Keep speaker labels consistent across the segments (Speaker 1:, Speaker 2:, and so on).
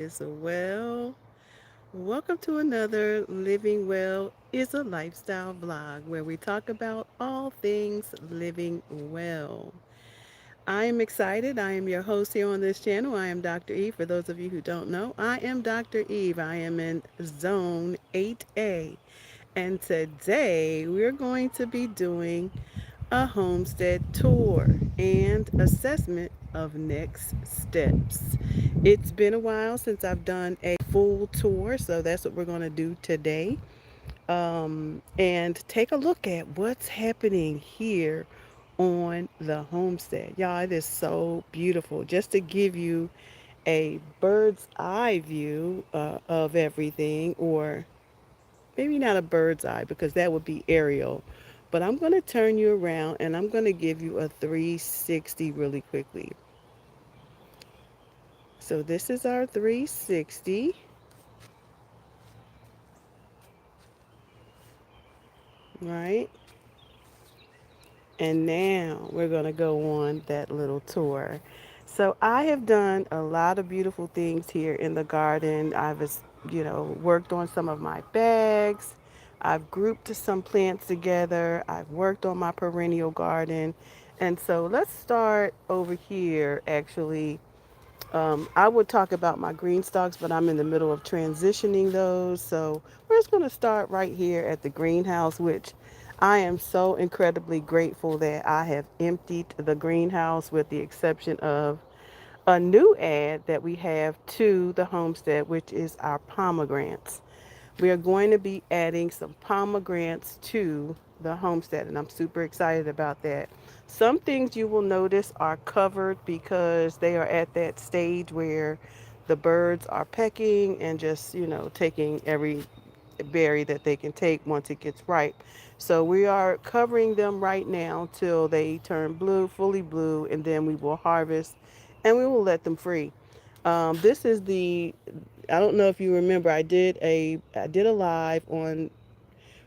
Speaker 1: is well. Welcome to another Living Well is a Lifestyle vlog where we talk about all things living well. I am excited. I am your host here on this channel. I am Dr. Eve. For those of you who don't know, I am Dr. Eve. I am in Zone 8A. And today we're going to be doing a homestead tour and assessment of next steps. It's been a while since I've done a full tour, so that's what we're going to do today. And take a look at what's happening here on the homestead. Y'all, it is so beautiful. Just to give you a bird's eye view of everything, or maybe not a bird's eye because that would be aerial, but I'm going to turn you around and I'm going to give you a 360 really quickly. So this is our 360, right? And now we're going to go on that little tour. So I have done a lot of beautiful things here in the garden. Worked on some of my bags. I've grouped some plants together. I've worked on my perennial garden. And so let's start over here actually. I would talk about my green stalks, but I'm in the middle of transitioning those. So we're just going to start right here at the greenhouse, which I am so incredibly grateful that I have emptied the greenhouse with the exception of a new add that we have to the homestead, which is our pomegranates. We are going to be adding some pomegranates to the homestead, and I'm super excited about that. Some things you will notice are covered because they are at that stage where the birds are pecking and just, taking every berry that they can take once it gets ripe. So we are covering them right now till they turn blue, fully blue, and then we will harvest and we will let them free. This is the I don't know if you remember, I did a live on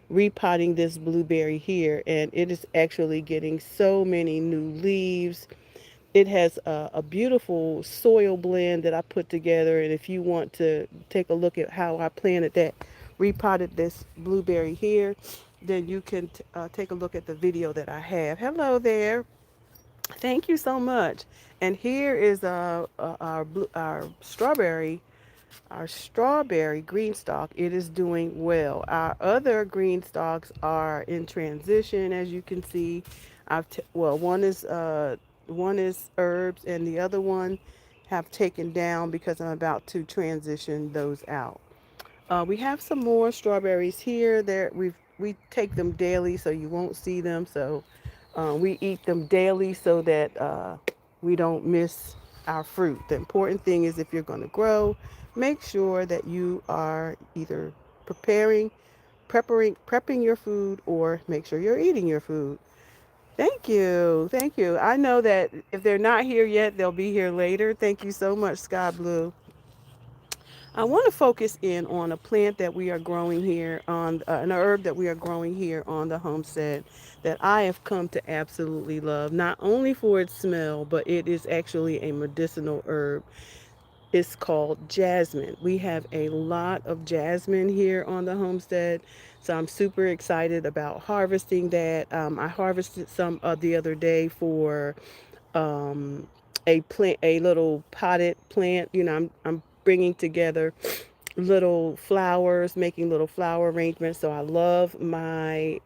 Speaker 1: repotting this blueberry here, and it is actually getting so many new leaves. It has a beautiful soil blend that I put together, and if you want to take a look at how I planted that, repotted this blueberry here, then you can take a look at the video that I have. Hello there. Thank you so much. And here is our strawberry green stalk. It is doing well. Our other green stalks are in transition, as you can see. One is herbs, and the other one have taken down because I'm about to transition those out. We have some more strawberries here. We take them daily, so you won't see them. So we eat them daily so that we don't miss our fruit. The important thing is if you're going to grow, make sure that you are either prepping your food, or make sure you're eating your food. Thank you. Thank you. I know that if they're not here yet, they'll be here later. Thank you so much, Sky Blue. I want to focus in on a plant that we are growing here an herb that we are growing here on the homestead that I have come to absolutely love, not only for its smell, but it is actually a medicinal herb. It's called jasmine. We have a lot of jasmine here on the homestead, so I'm super excited about harvesting that. I harvested some the other day for um, a little potted plant. I'm bringing together little flowers, making little flower arrangements. So I love my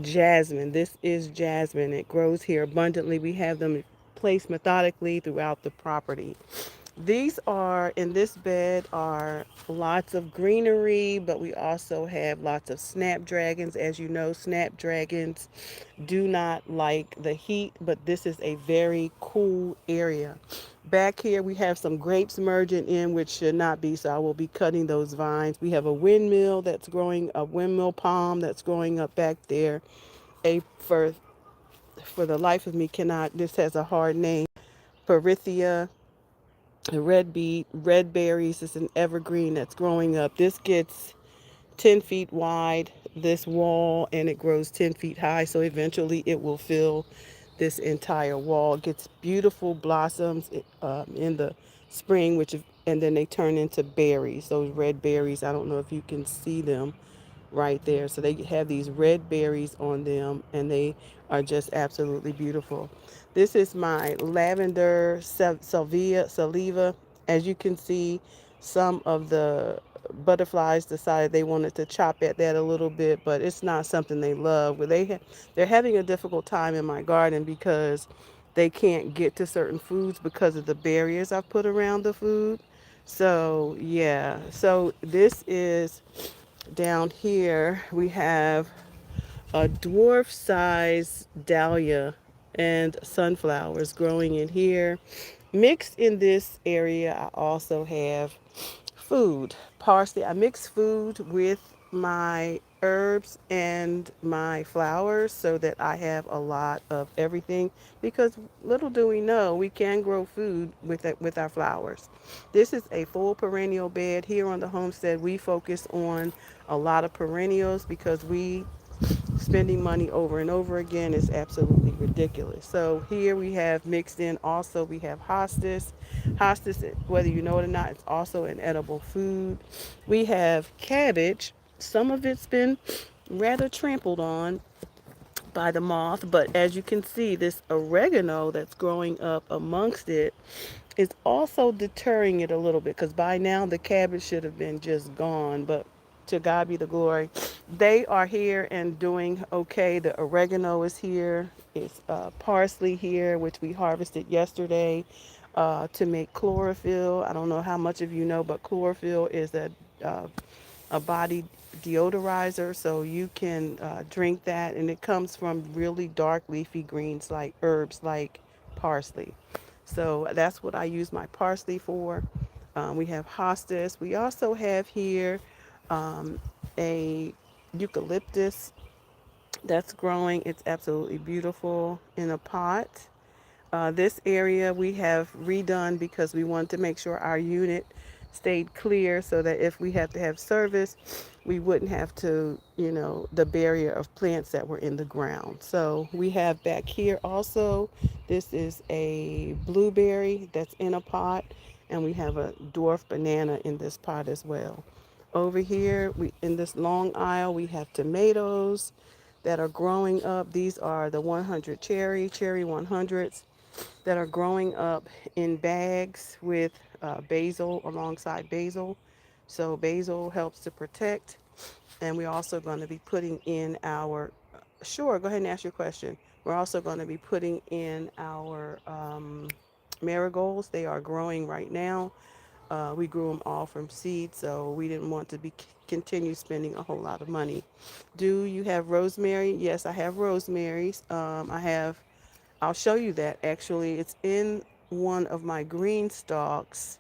Speaker 1: jasmine. This is jasmine. It grows here abundantly. We have them placed methodically throughout the property. These are in this bed are lots of greenery, but we also have lots of snapdragons. As you know, snapdragons do not like the heat, but this is a very cool area. Back here, we have some grapes merging in, which should not be, so I will be cutting those vines. We have a windmill palm that's growing up back there. A for the life of me cannot. This has a hard name. Perithia, red berries is an evergreen that's growing up. This gets 10 feet wide, this wall, and it grows 10 feet high. So eventually it will fill this entire wall. It gets beautiful blossoms in the spring, and then they turn into berries. Those red berries. I don't know if you can see them right there. So they have these red berries on them, and they are just absolutely beautiful. This is my lavender saliva. As you can see, some of the butterflies decided they wanted to chop at that a little bit, but it's not something they love. They're having a difficult time in my garden because they can't get to certain foods because of the barriers I've put around the food. So, yeah. So, this is down here. We have a dwarf size dahlia and sunflowers growing in here. Mixed in this area, I also have food, parsley. I mix food with my herbs and my flowers so that I have a lot of everything, because little do we know we can grow food with it, with our flowers. This is a full perennial bed. Here on the homestead, we focus on a lot of perennials because we spending money over and over again is absolutely ridiculous. So here we have mixed in also, we have hostas. Hostas, whether you know it or not, it's also an edible food. We have cabbage. Some of it's been rather trampled on by the moth, but as you can see, this oregano that's growing up amongst it is also deterring it a little bit, because by now the cabbage should have been just gone, but to God be the glory. They are here and doing okay. The oregano is here. It's parsley here, which we harvested yesterday to make chlorophyll. I don't know how much of you know, but chlorophyll is uh, a body deodorizer, so you can drink that, and it comes from really dark leafy greens like herbs like parsley. So that's what I use my parsley for. We have hostas. We also have here um, a eucalyptus that's growing. It's absolutely beautiful in a pot. This area we have redone because we wanted to make sure our unit stayed clear so that if we had to have service, we wouldn't have to, the barrier of plants that were in the ground. So we have back here also, this is a blueberry that's in a pot, and we have a dwarf banana in this pot as well. Over here, we in this long aisle, we have tomatoes that are growing up. These are the 100 cherry 100s that are growing up in bags with basil alongside basil. So basil helps to protect, and we're also going to be putting in our. Sure, go ahead and ask your question. We're also going to be putting in our marigolds. They are growing right now. We grew them all from seed, so we didn't want to be continue spending a whole lot of money. Do you have rosemary? Yes, I have rosemaries. I'll show you that actually. It's in one of my green stalks.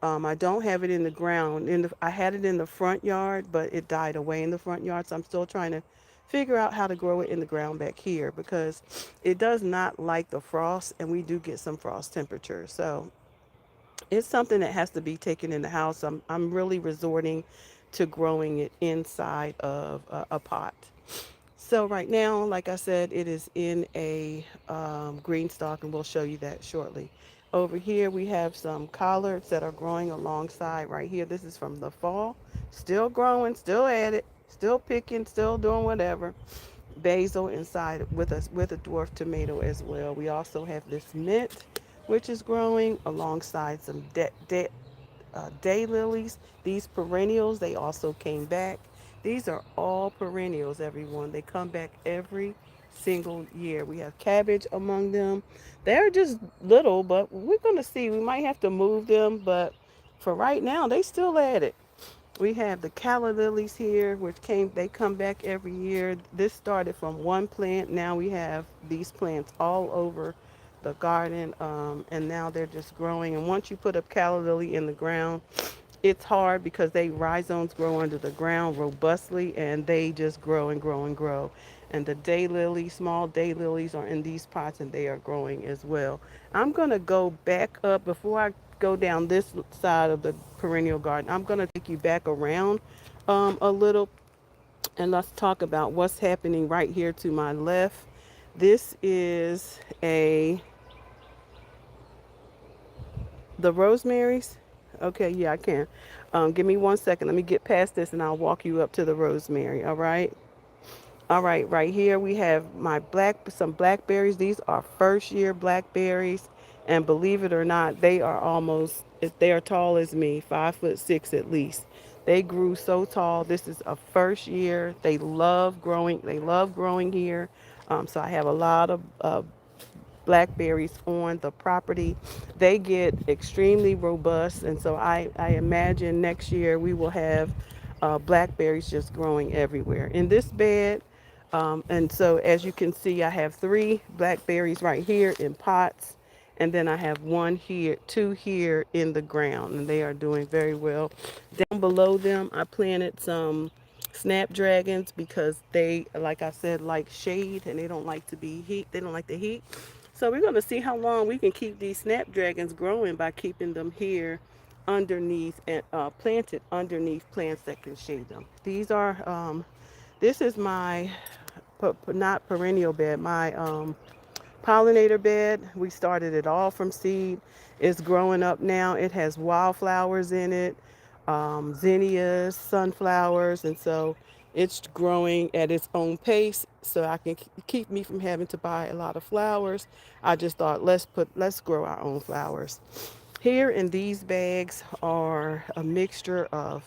Speaker 1: I don't have it in the ground. I had it in the front yard, but it died away in the front yard. So I'm still trying to figure out how to grow it in the ground back here because it does not like the frost, and we do get some frost temperatures. So it's something that has to be taken in the house. I'm really resorting to growing it inside of a pot. So right now, like I said, it is in a green stalk, and we'll show you that shortly. Over here, we have some collards that are growing alongside right here. This is from the fall. Still growing, still at it, still picking, still doing whatever. Basil inside with a dwarf tomato as well. We also have this mint, which is growing alongside some daylilies. These perennials, they also came back. These are all perennials, everyone. They come back every single year. We have cabbage among them. They're just little, but we're going to see. We might have to move them, but for right now, they still at it. We have the calla lilies here, which they come back every year. This started from one plant. Now we have these plants all over the garden, and now they're just growing. And once you put a calla lily in the ground, it's hard because they rhizomes grow under the ground robustly, and they just grow and grow and grow. And the daylilies, small daylilies, are in these pots, and they are growing as well. I'm gonna go back up before I go down this side of the perennial garden. I'm gonna take you back around a little, and let's talk about what's happening right here to my left. This is a The rosemaries? Okay, yeah, I can. Give me 1 second. Let me get past this and I'll walk you up to the rosemary. All right. All right, right here we have some blackberries. These are first year blackberries, and believe it or not, they are they are tall as me, 5'6" at least. They grew so tall. This is a first year. They love growing. They love growing here. So I have a lot of blackberries on the property. They get extremely robust, and so I imagine next year we will have blackberries just growing everywhere. In this bed, and so as you can see, I have three blackberries right here in pots, and then I have one here, two here in the ground, and they are doing very well. Down below them, I planted some snapdragons because they, like I said, like shade and they don't like to be heat. They don't like the heat. So we're going to see how long we can keep these snapdragons growing by keeping them here underneath and planted underneath plants that can shade them. This is my not perennial bed, my pollinator bed. We started it all from seed. It's growing up now. It has wildflowers in it, zinnias, sunflowers, and so it's growing at its own pace. So I can keep me from having to buy a lot of flowers. I just thought let's grow our own flowers. Here in these bags are a mixture of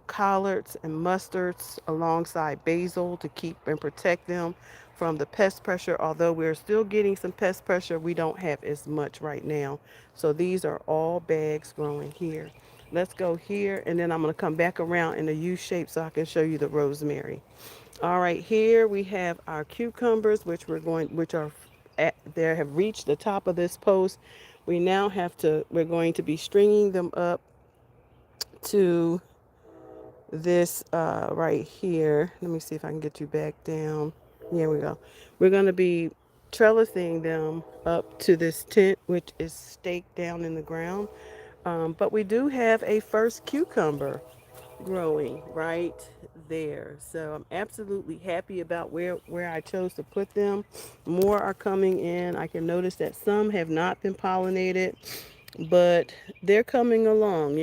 Speaker 1: collards and mustards alongside basil to keep and protect them from the pest pressure. Although we're still getting some pest pressure, we don't have as much right now. So these are all bags growing here. Let's go here, and then I'm going to come back around in a U shape so I can show you the rosemary. All right, here we have our cucumbers, which are there, have reached the top of this post. We're going to be stringing them up to this right here. Let me see if I can get you back down. Here we go. We're going to be trellising them up to this tent, which is staked down in the ground. But we do have a first cucumber growing right there. So I'm absolutely happy about where I chose to put them. More are coming in. I can notice that some have not been pollinated, but they're coming along.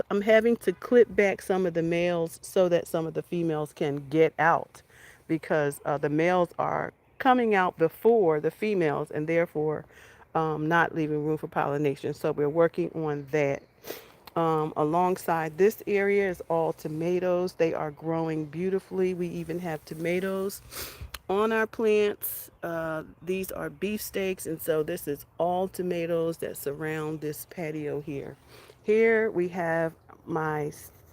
Speaker 1: I'm having to clip back some of the males so that some of the females can get out because the males are coming out before the females and therefore not leaving room for pollination. So we're working on that. Alongside this area is all tomatoes. They are growing beautifully. We even have tomatoes on our plants. These are beefsteaks, and so this is all tomatoes that surround this patio here. Here we have my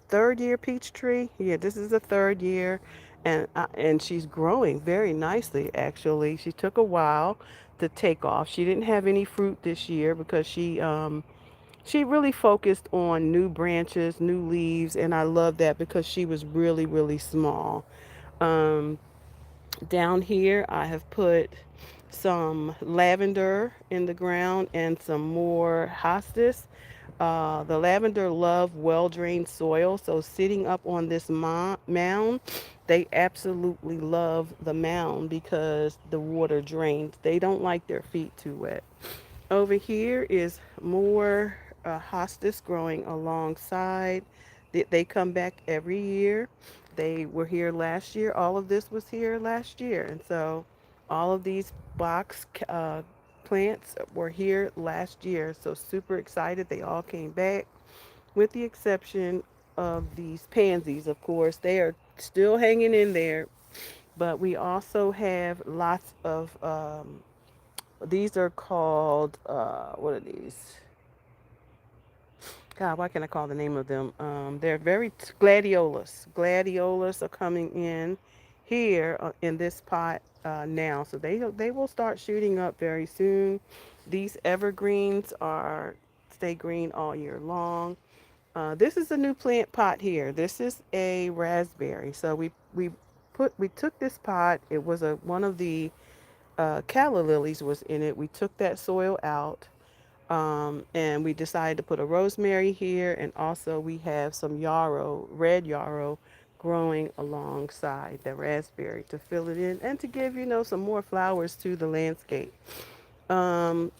Speaker 1: third year peach tree. Yeah, this is the third year, and she's growing very nicely. Actually, she took a while to take off. She didn't have any fruit this year because she really focused on new branches, new leaves, and I love that because she was really, really small. Um, Down here, I have put some lavender in the ground and some more hostas. The lavender love well-drained soil, so sitting up on this mound, they absolutely love the mound because the water drains. They don't like their feet too wet. Over here is more hostas growing alongside. They come back every year. They were here last year. All of this was here last year. And so all of these box plants were here last year. So super excited. They all came back with the exception of these pansies, of course. They are still hanging in there. But we also have lots of these are called, what are these? God, why can't I call the name of them? They're gladiolas. Gladiolas are coming in here in this pot now. So they will start shooting up very soon. These evergreens stay green all year long. This is a new plant pot here. This is a raspberry. So we took this pot. It was one of the calla lilies was in it. We took that soil out, and we decided to put a rosemary here, and also we have some yarrow, red yarrow, growing alongside the raspberry to fill it in and to give some more flowers to the landscape. Um,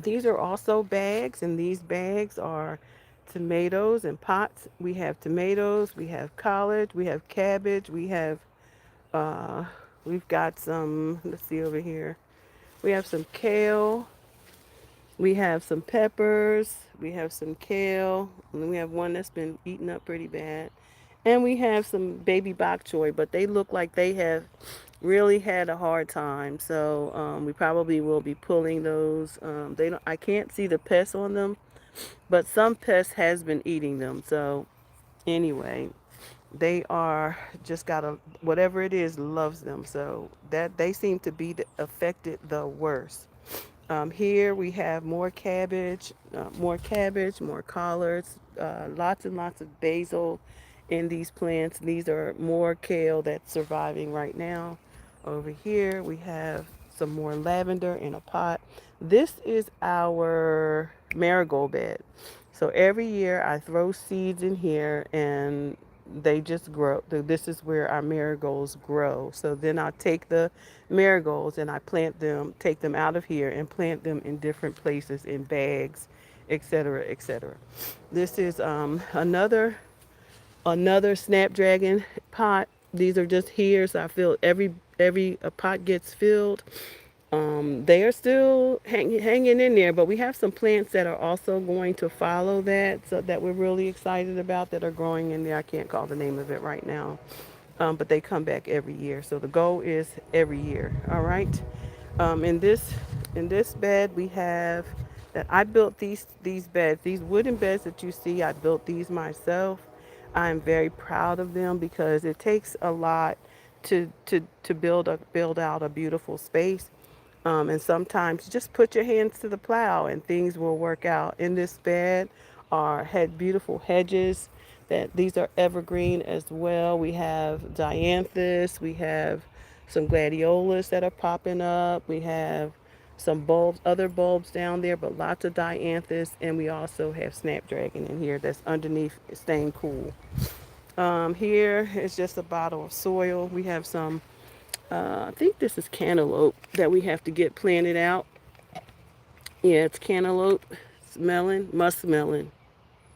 Speaker 1: These are also bags, and these bags are tomatoes and pots. We have tomatoes, we have collard, we have cabbage, uh, we've got some. Let's see over here. We have some kale, we have some peppers, we have some kale, and we have one that's been eaten up pretty bad. And we have some baby bok choy, but they look like they have really had a hard time. So we probably will be pulling those. They don't. I can't see the pests on them, but some pests has been eating them. So anyway, they are just got a whatever it is loves them. So that they seem to be affected the worst. Here we have more cabbage, more collards, lots and lots of basil in these plants. These are more kale that's surviving right now. Over here we have some more lavender in a pot. This is our marigold bed. So every year I throw seeds in here and they just grow. This is where our marigolds grow. So then I take the marigolds and I plant them, take them out of here and plant them in different places in bags, etc., etc. This is another snapdragon pot. These are just here, so I feel every pot gets filled. They are still hanging in there, but we have some plants that are also going to follow that, so that we're really excited about that are growing in there. I can't call the name of it right now, but they come back every year. So the goal is every year. All right. Um, in this in this bed we have that I built these beds, these wooden beds that you see. I built these myself. I'm very proud of them because it takes a lot to build out a beautiful space. And sometimes just put your hands to the plow and things will work out. In this bed are had beautiful hedges that these are evergreen as well. We have dianthus, we have some gladiolas that are popping up. We have some bulbs, other bulbs down there, but lots of dianthus, and we also have snapdragon in here that's underneath staying cool. Here is just a bottle of soil. We have some I think this is cantaloupe that we have to get planted out. Yeah, it's cantaloupe, it's melon, muskmelon,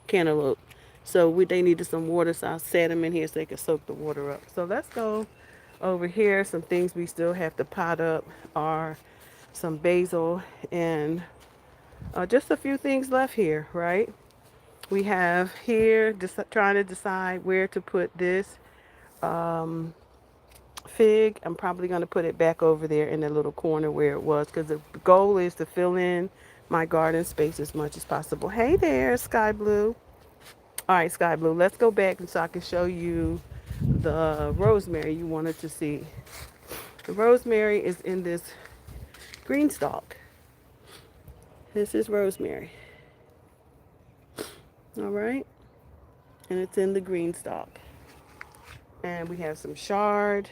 Speaker 1: cantaloupe. So they needed some water, so I set them in here so they could soak the water up. So let's go over here. Some things we still have to pot up are some basil and just a few things left here, right? We have here just trying to decide where to put this. Fig, I'm probably going to put it back over there in the little corner where it was because the goal is to fill in my garden space as much as possible. Hey there, Sky Blue. All right, Sky Blue, let's go back and so I can show you the rosemary you wanted to see. The rosemary is in this green stalk. This is rosemary. All right, and it's in the green stalk. And we have some chard.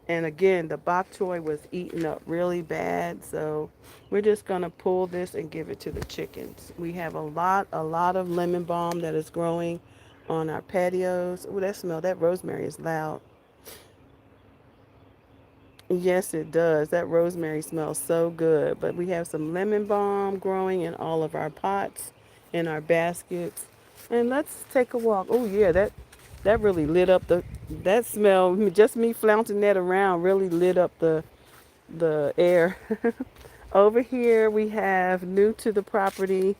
Speaker 1: And again, the bok choy was eaten up really bad, so we're just gonna pull this and give it to the chickens. We have a lot of lemon balm that is growing on our patios. Oh, that rosemary is loud. Yes, it does. That rosemary smells so good. But we have some lemon balm growing in all of our pots, in our baskets. And let's take a walk. Oh yeah, that really lit up that smell. Just me flouncing that around really lit up the air. Over here we have new to the property,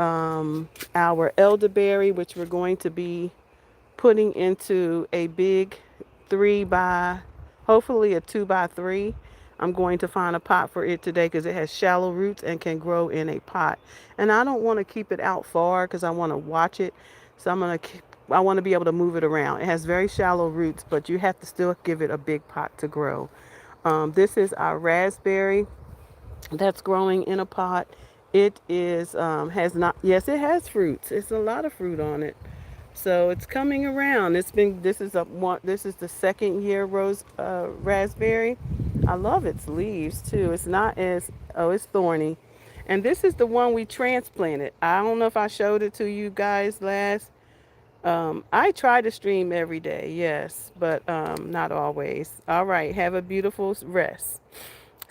Speaker 1: our elderberry, which we're going to be putting into a big 3 by, hopefully a 2 by 3. I'm going to find a pot for it today because it has shallow roots and can grow in a pot. And I don't want to keep it out far because I want to watch it. So I want to be able to move it around. It has very shallow roots, but you have to still give it a big pot to grow. This is our raspberry that's growing in a pot. It is has not yes, it has fruits. It's a lot of fruit on it. So it's coming around. This is the second year rose raspberry. I love its leaves too. It's not as it's thorny. And this is the one we transplanted. I don't know if I showed it to you guys last. I try to stream every day, yes, but not always. All right, have a beautiful rest.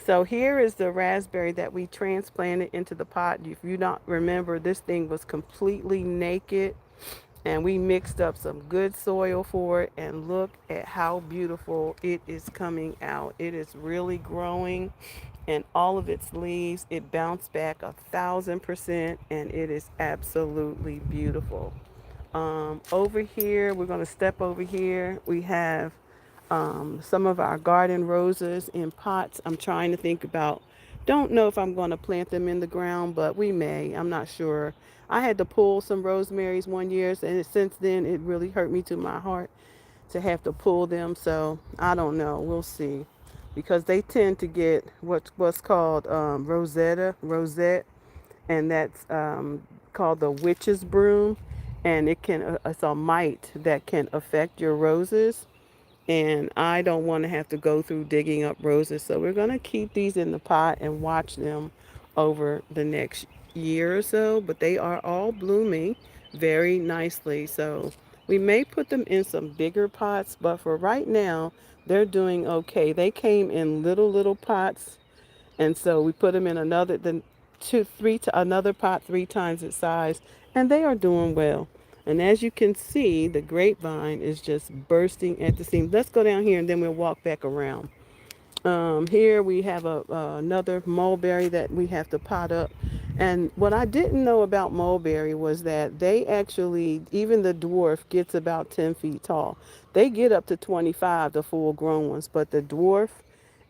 Speaker 1: So here is the raspberry that we transplanted into the pot. If you don't remember, this thing was completely naked, and we mixed up some good soil for it, and look at how beautiful it is coming out. It is really growing, and all of its leaves, it bounced back 1,000%, and it is absolutely beautiful. Over here, we're going to step over here. We have some of our garden roses in pots. I'm trying to think about, don't know if I'm going to plant them in the ground, but we may. I'm not sure. I had to pull some rosemaries one year, and since then it really hurt me to my heart to have to pull them. So I don't know. We'll see, because they tend to get what's called rosette, and that's called the witch's broom, and it's a mite that can affect your roses, and I don't want to have to go through digging up roses. So we're going to keep these in the pot and watch them over the next year or so, but they are all blooming very nicely. So we may put them in some bigger pots, but for right now, they're doing okay. They came in little pots, and so we put them in another pot 3 times its size, and they are doing well. And as you can see, the grapevine is just bursting at the seams. Let's go down here and then we'll walk back around. Here we have another mulberry that we have to pot up. And what I didn't know about mulberry was that they actually, even the dwarf gets about 10 feet tall. They get up to 25, the full grown ones, but the dwarf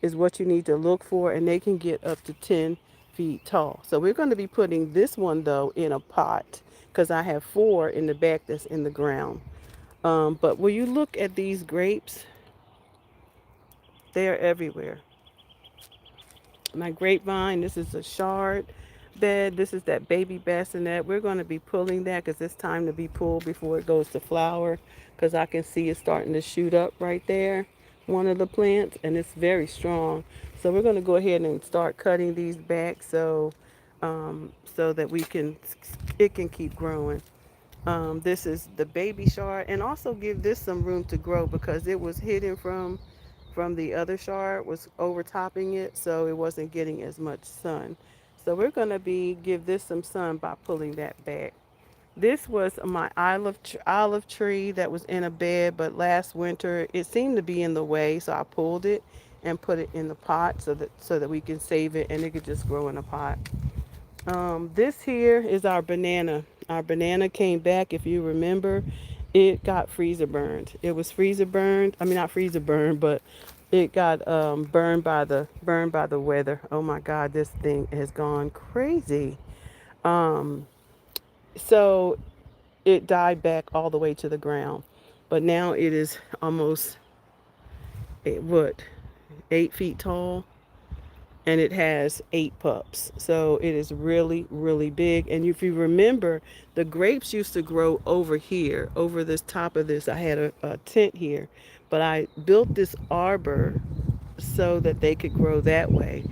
Speaker 1: is what you need to look for, and they can get up to 10 feet tall. So we're going to be putting this one though in a pot, because I have 4 in the back that's in the ground. But will you look at these grapes? They're everywhere. My grapevine, this is a shard bed. This is that baby bassinet. We're going to be pulling that because it's time to be pulled before it goes to flower, because I can see it starting to shoot up right there, one of the plants, and it's very strong. So we're going to go ahead and start cutting these back, so that it can keep growing. This is the baby shard, and also give this some room to grow because it was hidden from the other shard, was overtopping it, so it wasn't getting as much sun. So we're going to be give this some sun by pulling that back. This was my olive tree that was in a bed, but last winter it seemed to be in the way, so I pulled it and put it in the pot so that we can save it and it could just grow in a pot. This here is our banana. Our banana came back, if you remember. It got freezer burned. It was freezer burned. I mean, not freezer burned, but it got burned by the weather. Oh my God, this thing has gone crazy. Um, so it died back all the way to the ground, but now it is almost what, 8 feet tall, and it has 8 pups. So it is really, really big. And if you remember, the grapes used to grow over here, over this top of this. I had a tent here, but I built this arbor so that they could grow that way.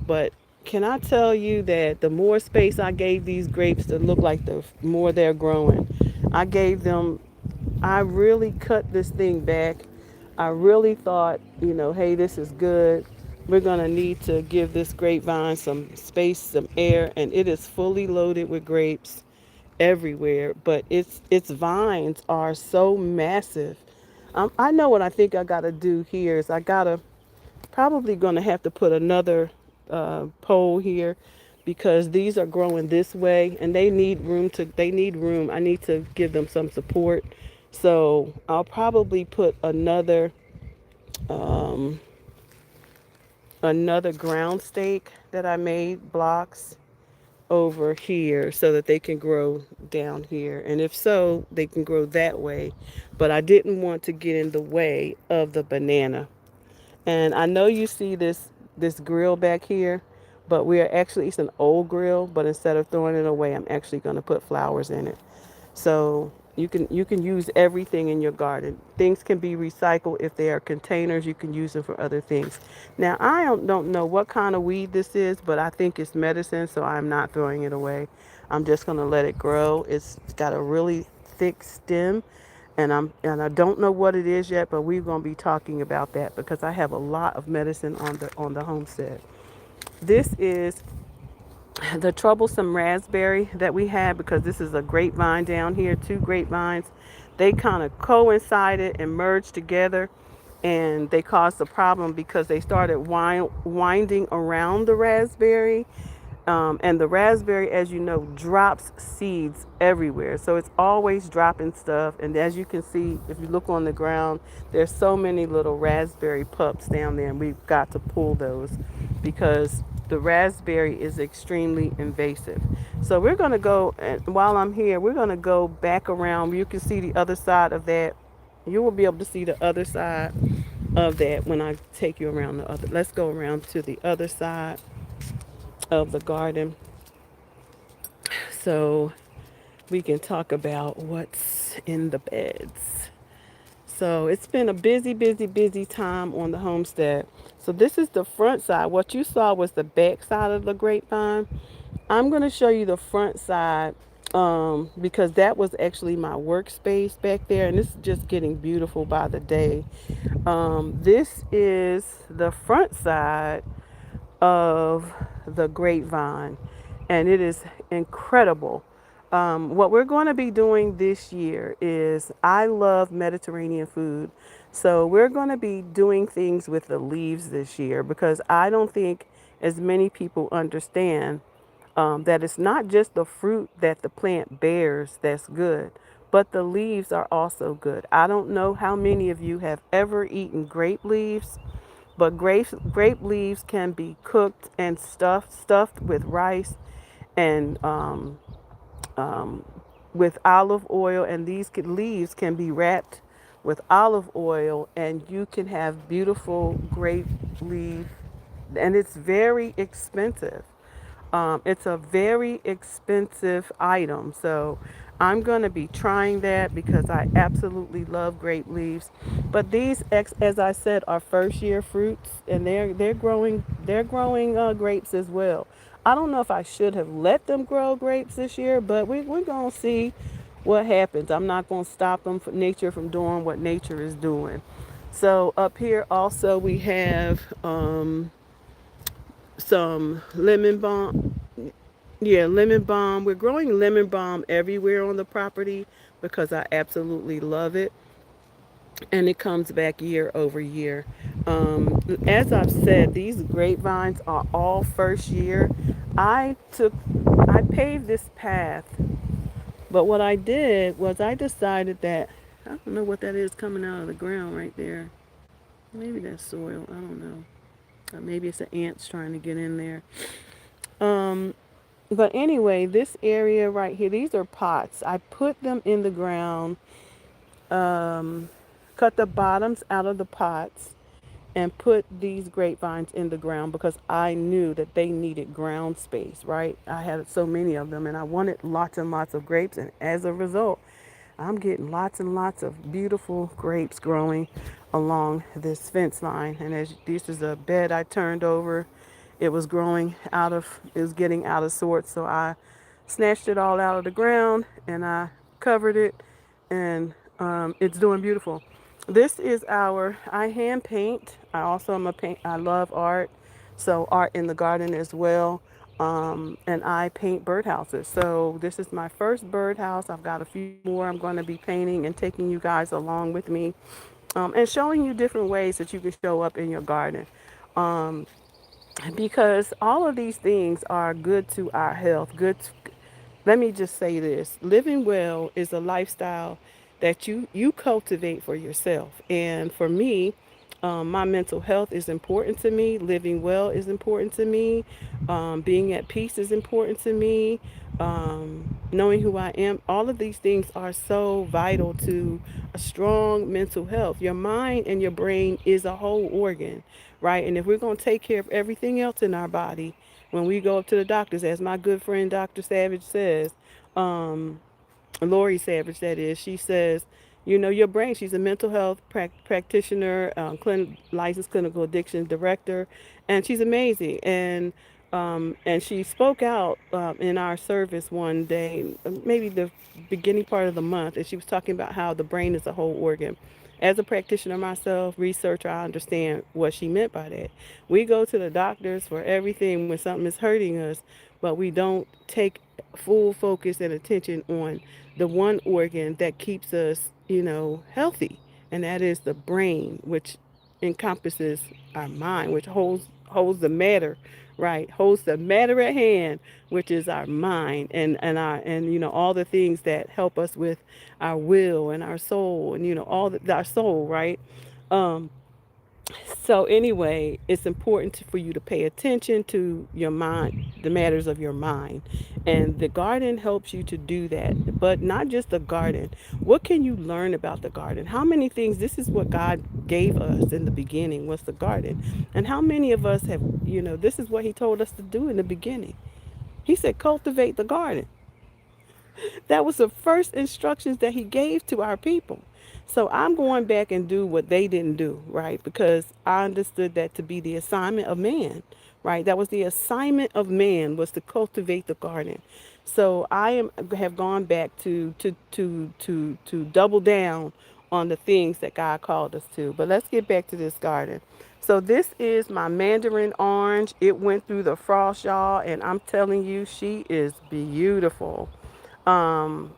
Speaker 1: But can I tell you that the more space I gave these grapes to look like, the more they're growing. I gave them, I really cut this thing back. I really thought, hey, this is good. We're going to need to give this grapevine some space, some air, and it is fully loaded with grapes everywhere. But its vines are so massive. I know what I think I got to do here is I got to probably going to have to put another pole here, because these are growing this way and they need room. I need to give them some support. So I'll probably put um, another ground stake that I made, blocks, over here so that they can grow down here. And if so, they can grow that way. But I didn't want to get in the way of the banana. And I know you see this grill back here, but it's an old grill, but instead of throwing it away, I'm actually going to put flowers in it. So you can use everything in your garden. Things can be recycled. If they are containers, you can use them for other things. Now I don't know what kind of weed this is, but I think it's medicine, so I'm not throwing it away. I'm just going to let it grow. It's got a really thick stem, and I don't know what it is yet, but we're going to be talking about that because I have a lot of medicine on the homestead. This is the troublesome raspberry that we had, because this is a grapevine down here, two grapevines. They kind of coincided and merged together, and they caused a problem because they started winding around the raspberry. And the raspberry, as you know, drops seeds everywhere. So it's always dropping stuff. And as you can see, if you look on the ground, there's so many little raspberry pups down there, and we've got to pull those because the raspberry is extremely invasive. So we're going to go, and while I'm here, we're going to go back around. You can see the other side of that. You will be able to see the other side of that when I take you around the other. Let's go around to the other side of the garden so we can talk about what's in the beds. So it's been a busy, busy, busy time on the homestead. So this is the front side. What you saw was the back side of the grapevine. I'm going to show you the front side, because that was actually my workspace back there, and this is just getting beautiful by the day. This is the front side of the grapevine, and it is incredible. What we're going to be doing this year is, I love Mediterranean food, so we're going to be doing things with the leaves this year, because I don't think as many people understand that it's not just the fruit that the plant bears that's good, but the leaves are also good. I don't know how many of you have ever eaten grape leaves, but grape leaves can be cooked and stuffed with rice and with olive oil, and leaves can be wrapped with olive oil, and you can have beautiful grape leaf, and it's very expensive. It's a very expensive item. So I'm going to be trying that because I absolutely love grape leaves. But these, as I said, are first year fruits, and they're growing grapes as well. I don't know if I should have let them grow grapes this year, but we're going to see what happens. I'm not going to stop them, for nature from doing what nature is doing. So up here also we have some lemon balm. Yeah, lemon balm. We're growing lemon balm everywhere on the property because I absolutely love it, and it comes back year over year. As I've said, these grapevines are all first year. I took, I paved this path, but what I did was I decided that, I don't know what that is coming out of the ground right there. Maybe that's soil. I don't know. Maybe it's the ants trying to get in there. Um, But anyway, this area right here, these are pots. I put them in the ground, um, cut the bottoms out of the pots, and put these grapevines in the ground because I knew that they needed ground space, right? I had so many of them, and I wanted lots and lots of grapes. And as a result, I'm getting lots and lots of beautiful grapes growing along this fence line. And as this is a bed I turned over, it was getting out of sorts. So I snatched it all out of the ground and I covered it, and it's doing beautiful. This is I hand paint. I also am a paint, I love art. So art in the garden as well. And I paint birdhouses. So this is my first birdhouse. I've got a few more I'm going to be painting and taking you guys along with me, and showing you different ways that you can show up in your garden. Um, because all of these things are good to our health. Let me just say this: living well is a lifestyle that you cultivate for yourself. And for me, my mental health is important to me. Living well is important to me. Being at peace is important to me. Knowing who I am, all of these things are so vital to a strong mental health. Your mind and your brain is a whole organ, right? And if we're going to take care of everything else in our body, when we go up to the doctors, as my good friend Dr. Savage says, um, Lori Savage, that is, she says, your brain, she's a mental health practitioner, licensed clinical addiction director, and she's amazing. And And she spoke out in our service one day, maybe the beginning part of the month, and she was talking about how the brain is a whole organ. As a practitioner myself, researcher, I understand what she meant by that. We go to the doctors for everything when something is hurting us, but we don't take full focus and attention on the one organ that keeps us, healthy, and that is the brain, which encompasses our mind, which holds the matter, right? Holds the matter at hand, which is our mind, and all the things that help us with our will and our soul, and our soul, right? Um, so anyway, it's important for you to pay attention to your mind, the matters of your mind. And the garden helps you to do that. But not just the garden. What can you learn about the garden? How many things, this is what God gave us in the beginning, was the garden. And how many of us have, this is what he told us to do in the beginning. He said, cultivate the garden. That was the first instructions that he gave to our people. So I'm going back and do what they didn't do, right? Because I understood that to be the assignment of man, right? That was the assignment of man, was to cultivate the garden. So have gone back to double down on the things that God called us to. But let's get back to this garden. So this is my mandarin orange. It went through the frost, y'all, and I'm telling you, she is beautiful. Um,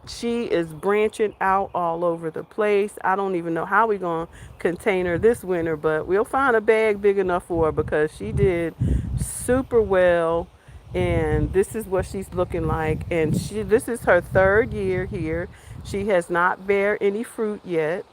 Speaker 1: she is branching out all over the place. I don't even know how we're going to contain her this winter, but we'll find a bag big enough for her because she did super well. And this is what she's looking like. And this is her third year here. She has not bear any fruit yet.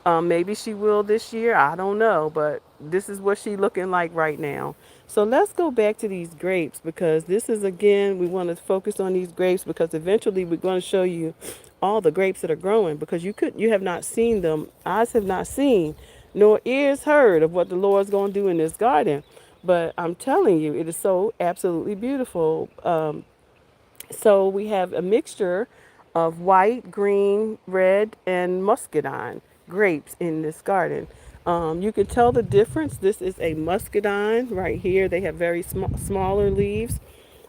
Speaker 1: Maybe she will this year. I don't know, but this is what she's looking like right now. So let's go back to these grapes, because this is, again, we want to focus on these grapes because eventually we're going to show you all the grapes that are growing, because you have not seen them. Eyes have not seen, nor ears heard of what the Lord's going to do in this garden. But I'm telling you, it is so absolutely beautiful. So we have a mixture of white, green, red, and muscadine grapes in this garden. You can tell the difference. This is a muscadine right here. They have very smaller leaves,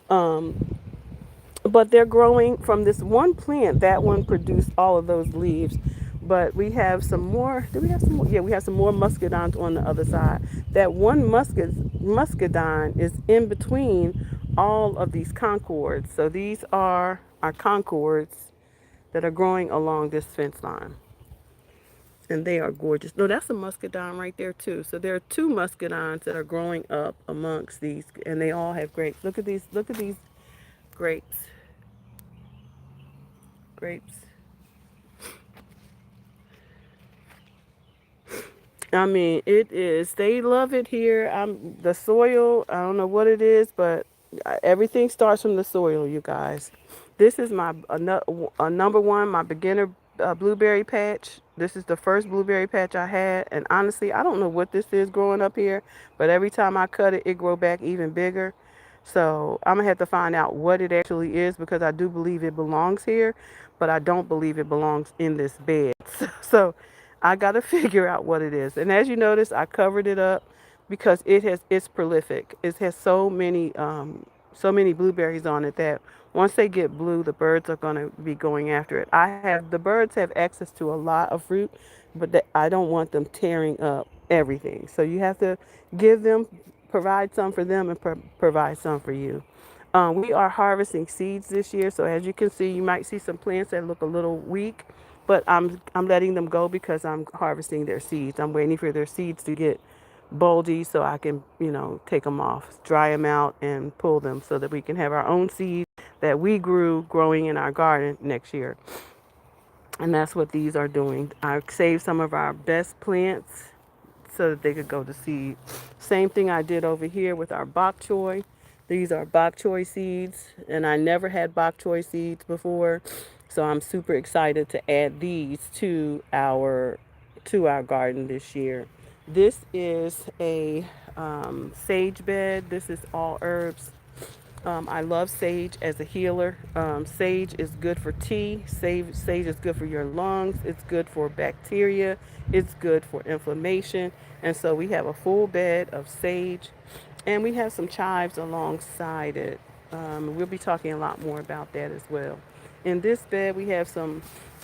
Speaker 1: but they're growing from this one plant. That one produced all of those leaves. But we have some more. Do we have some more? Yeah, we have some more muscadines on the other side. That one muscadine is in between all of these concords. So these are our concords that are growing along this fence line. And they are gorgeous. No, that's a muscadine right there too. So there are two muscadines that are growing up amongst these, and they all have grapes. Look at these. Look at these grapes. Grapes. I mean, it is. They love it here. The soil. I don't know what it is, but everything starts from the soil, you guys. This is my number one, my beginner blueberry patch. This is the first blueberry patch I had, and honestly, I don't know what this is growing up here, but every time I cut it, it grow back even bigger. So I'm gonna have to find out what it actually is, because I do believe it belongs here, but I don't believe it belongs in this bed. So I got to figure out what it is. And as you notice, I covered it up because it's prolific. It has so many blueberries on it that once they get blue, the birds are going to be going after it. The birds have access to a lot of fruit, but I don't want them tearing up everything. So you have to give them, provide some for them, and provide some for you. We are harvesting seeds this year, so as you can see, you might see some plants that look a little weak, but I'm letting them go because I'm harvesting their seeds. I'm waiting for their seeds to get bulgy so I can, take them off, dry them out, and pull them so that we can have our own seeds that we grew growing in our garden next year. And that's what these are doing. I saved some of our best plants so that they could go to seed. Same thing I did over here with our bok choy. These are bok choy seeds, and I never had bok choy seeds before, so I'm super excited to add these to our garden this year. This is a sage bed. This is all herbs. I love sage as a healer. Sage is good for tea. Sage is good for your lungs. It's good for bacteria. It's good for inflammation. And so we have a full bed of sage. And we have some chives alongside it. We'll be talking a lot more about that as well. In this bed, we have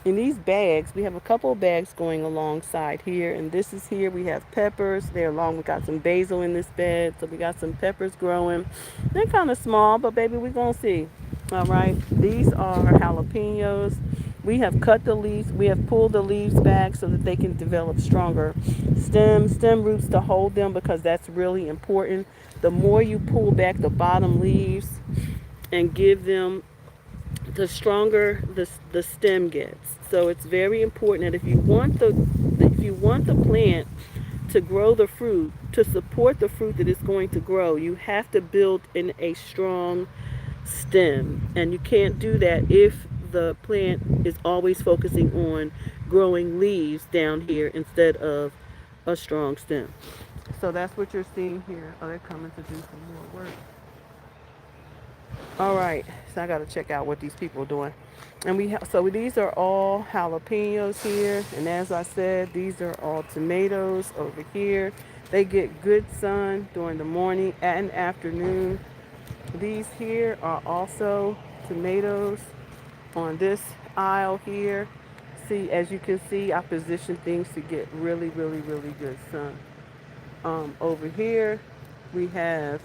Speaker 1: in these bags, we have a couple of bags going alongside here. And this is here, we have peppers. They're along, we got some basil in this bed. So we got some peppers growing. They're kind of small, but baby, we're going to see. All right. These are jalapenos. We have cut the leaves, we have pulled the leaves back so that they can develop stronger stem roots to hold them, because that's really important. The more you pull back the bottom leaves and give them, the stronger the stem gets. So it's very important that if you want the plant to grow the fruit, to support the fruit that it's going to grow, you have to build in a strong stem. And you can't do that if the plant is always focusing on growing leaves down here instead of a strong stem. So that's what you're seeing here. Oh, they're coming to do some more work. All right, so I got to check out what these people are doing. And so these are all jalapenos here, and as I said, these are all tomatoes over here. They get good sun during the morning and afternoon. These here are also tomatoes on this aisle here. See, as you can see, I position things to get really, really, really good sun. Over here, we have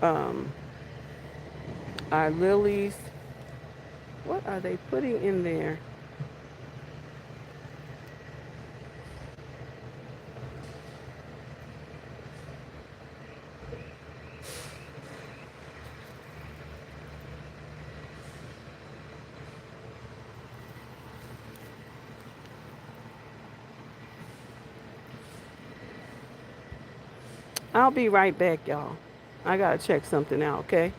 Speaker 1: um, our lilies. What are they putting in there? I'll be right back, y'all. I gotta check something out, okay?